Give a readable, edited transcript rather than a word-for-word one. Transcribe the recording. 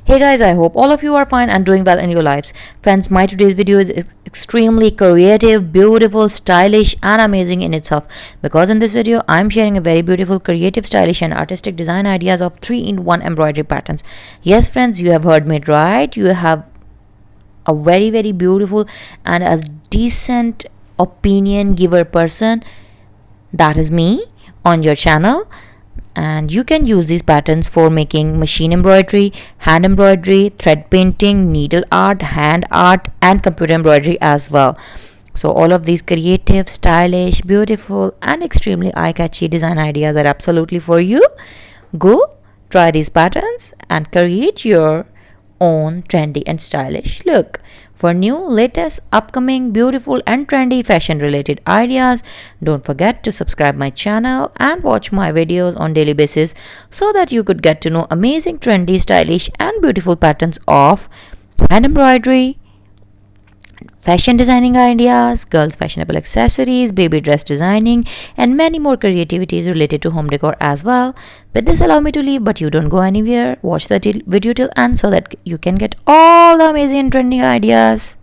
Hey guys, I hope all of you are fine and doing well in your lives. Friends, my today's video is extremely creative, beautiful, stylish and amazing in itself, because in this video I'm sharing a very beautiful, creative, stylish and artistic design ideas of 3-in-1 embroidery patterns. Yes friends, you have heard me right. You have a very beautiful and a decent opinion giver person, that is me, on your channel. And you can use these patterns for making machine embroidery, hand embroidery, thread painting, needle art, hand art and computer embroidery as well. So all of these creative, stylish, beautiful and extremely eye-catchy design ideas are absolutely for you. Go try these patterns and create your own trendy and stylish look. For new, latest, upcoming, beautiful and trendy fashion related ideas, don't forget to subscribe my channel and watch my videos on daily basis so that you could get to know amazing, trendy, stylish and beautiful patterns of hand embroidery, fashion designing ideas, girls fashionable accessories, baby dress designing and many more creativities related to home decor as well. With this, allow me to leave, but you don't go anywhere. Watch the video till end so that you can get all the amazing trending ideas.